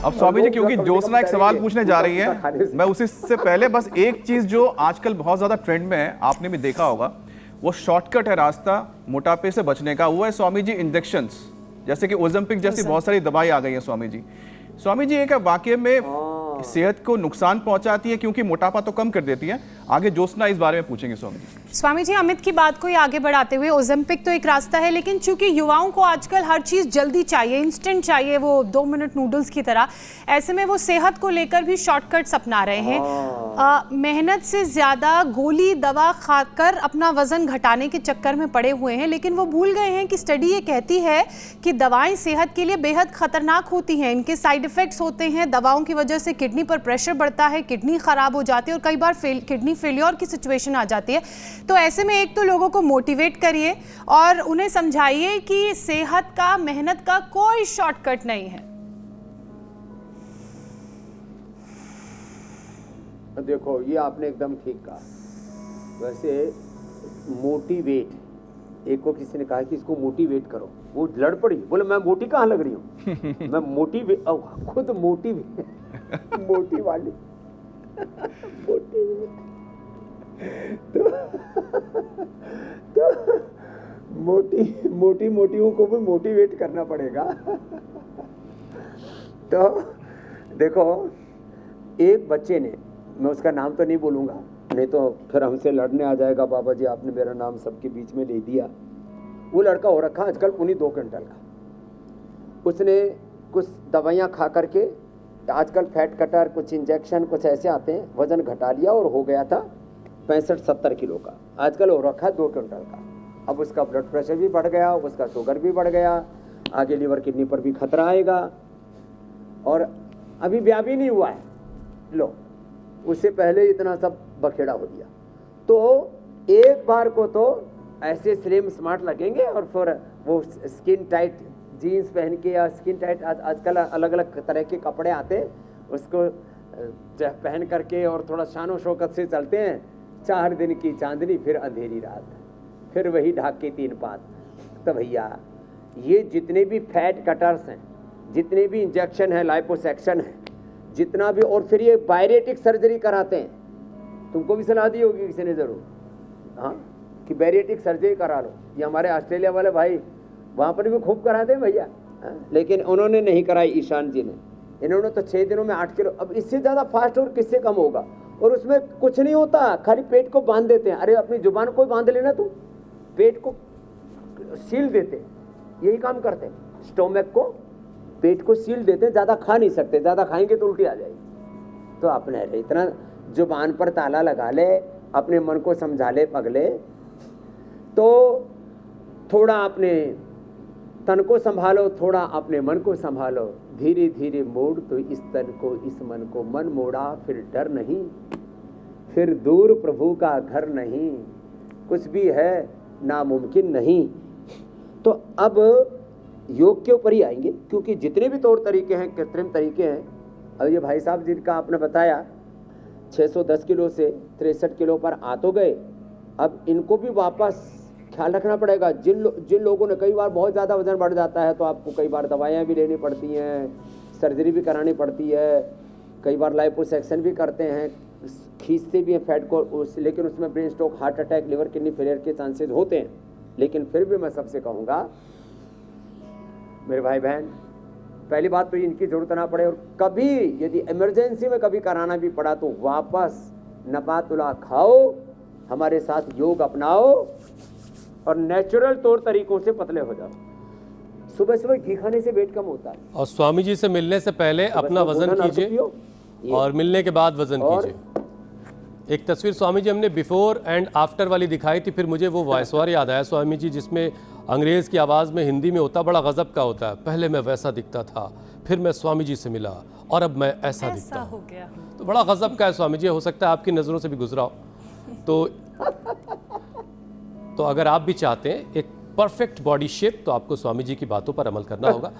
अब स्वामी जी, क्योंकि ज्योत्सना एक सवाल पूछने जा रही है, मैं उसी से पहले बस एक चीज जो आजकल बहुत ज्यादा ट्रेंड में है, आपने भी देखा होगा, वो शॉर्टकट है रास्ता मोटापे से बचने का, वो है स्वामी जी इंजेक्शंस। जैसे कि ओलंपिक जैसी बहुत सारी दवाई आ गई है स्वामी जी। स्वामी जी, एक वाकई में सेहत को नुकसान पहुंचाती है क्योंकि मोटापा तो कम कर देती है। आगे ज्योत्सना इस बारे में पूछेंगे स्वामी जी। स्वामी जी, अमित की बात को ही आगे बढ़ाते हुए, ओलंपिक तो एक रास्ता है, लेकिन चूंकि युवाओं को आजकल हर चीज जल्दी चाहिए, इंस्टेंट चाहिए, वो 2 मिनट नूडल्स की तरह, ऐसे में वो सेहत को लेकर भी शॉर्टकट्स अपना रहे हैं। मेहनत से ज्यादा गोली दवा खाकर अपना वजन घटाने के चक्कर में पड़े हुए हैं, लेकिन वो भूल गए हैं कि स्टडी ये कहती है कि दवाएं सेहत के लिए बेहद खतरनाक होती हैं, इनके साइड इफेक्ट्स होते हैं। दवाओं की वजह से किडनी पर प्रेशर बढ़ता है, किडनी खराब हो जाती है और कई बार किडनी फेलियर की सिचुएशन आ जाती है। तो ऐसे में एक तो लोगों को मोटिवेट करिए और उन्हें समझाइए कि सेहत का, मेहनत का कोई शॉर्टकट नहीं है। देखो, ये आपने एकदम ठीक कहा। वैसे मोटिवेट, एक को किसी ने कहा कि इसको मोटिवेट करो, वो लड़ पड़ी, बोले मैं मोटी कहाँ लग रही हूँ मैं मोटिवेट, खुद मोटिवेट मोटी वाली मोटिवेट तो मोटियों को भी मोटिवेट करना पड़ेगा। तो देखो, एक बच्चे ने, मैं उसका नाम तो नहीं बोलूँगा, नहीं तो फिर हमसे लड़ने आ जाएगा, बाबा जी आपने मेरा नाम सबके बीच में ले दिया। वो लड़का हो रखा आजकल पुनी 2 क्विंटल का। उसने कुछ दवाइयाँ खा करके, आजकल फैट कटर, कुछ इंजेक्शन, कुछ ऐसे आते हैं, वजन घटा लिया और हो गया था 65-70 किलो का। आजकल हो रखा है 2 क्विंटल का। अब उसका ब्लड प्रेशर भी बढ़ गया, उसका शुगर भी बढ़ गया, आगे लीवर किडनी पर भी खतरा आएगा, और अभी ब्याह भी नहीं हुआ है। लो, उससे पहले इतना सब बखेड़ा हो दिया। तो एक बार को तो ऐसे स्लिम स्मार्ट लगेंगे, और फिर वो स्किन टाइट जीन्स पहन के, या स्किन टाइट आजकल अलग अलग तरह के कपड़े आते हैं, उसको पहन करके और थोड़ा शानो शौकत से चलते हैं। 4 दिन की चांदनी, फिर अंधेरी रात, फिर वही ढाक के 3 पात। तो भैया, ये जितने भी फैट कटर्स हैं, जितने भी इंजेक्शन है, लाइपोसेक्शन है, जितना भी, और फिर ये बायरेटिक सर्जरी कराते हैं, तुमको भी सलाह दी होगी किसी ने जरूर, हाँ, कि बैरिएटिक सर्जरी करा लो। ये हमारे ऑस्ट्रेलिया वाले भाई वहाँ पर भी खूब कराते हैं भैया, लेकिन उन्होंने नहीं कराई, ईशान जी ने। इन्होंने तो 6 दिनों में 8 किलो। अब इससे ज़्यादा फास्ट और किससे कम होगा? और उसमें कुछ नहीं होता, खाली पेट को बांध देते हैं। अरे अपनी जुबान को बांध लेना, तुम पेट को सील देते हैं, यही काम करते हैं। स्टोमक को, पेट को सील देते हैं, ज़्यादा खा नहीं सकते, ज़्यादा खाएंगे तो उल्टी आ जाएगी। तो अपने इतना जुबान पर ताला लगा ले, अपने मन को समझा ले पगले। तो थोड़ा अपने तन को संभालो, थोड़ा अपने मन को संभालो। धीरे धीरे मोड़ तो इस तन को, इस मन को। मन मोड़ा फिर डर नहीं, फिर दूर प्रभु का घर नहीं, कुछ भी है नामुमकिन नहीं। तो अब योग के ऊपर ही आएंगे, क्योंकि जितने भी तौर तरीके हैं, कृत्रिम तरीके हैं। अब ये भाई साहब जिनका आपने बताया 610 किलो से 63 किलो पर आ तो गए, अब इनको भी वापस ख्याल रखना पड़ेगा। जिन लोगों ने, कई बार बहुत ज़्यादा वजन बढ़ जाता है तो आपको कई बार दवाइयाँ भी लेनी पड़ती हैं, सर्जरी भी करानी पड़ती है, कई बार लाइपोसेक्शन भी करते हैं, खींचते भी हैं फैट को, लेकिन उसमें brain stroke, heart attack, liver kidney failure के चांसेस होते हैं। लेकिन फिर भी मैं सबसे कहूँगा मेरे भाई बहन, पहली बात तो इनकी ज़रूरत ना पड़े, और कभी यदि इमरजेंसी में कभी कराना भी पड़ा तो वापस नबातुल्लाह खाओ, हमारे साथ योग अपनाओ और नेचुरल तौर तरीकों से पतले हो जाओ। सुबह सुबह घी खाने से वेट कम होता है। और स्वामी जी से मिलने से पहले अपना वजन कीजिए और मिलने के बाद वजन कीजिए। एक तस्वीर स्वामी जी हमने बिफोर एंड आफ्टर वाली दिखाई थी, फिर मुझे वो वॉइसओवर याद आया स्वामी जी, जिसमें अंग्रेज़ की आवाज़ में हिंदी में होता, बड़ा गज़ब का होता है। पहले मैं वैसा दिखता था, फिर मैं स्वामी जी से मिला और अब मैं ऐसा दिखता हूँ। तो बड़ा गज़ब का है स्वामी जी, हो सकता है आपकी नज़रों से भी गुजरा हो। तो अगर आप भी चाहते हैं एक परफेक्ट बॉडी शेप, तो आपको स्वामी जी की बातों पर अमल करना होगा।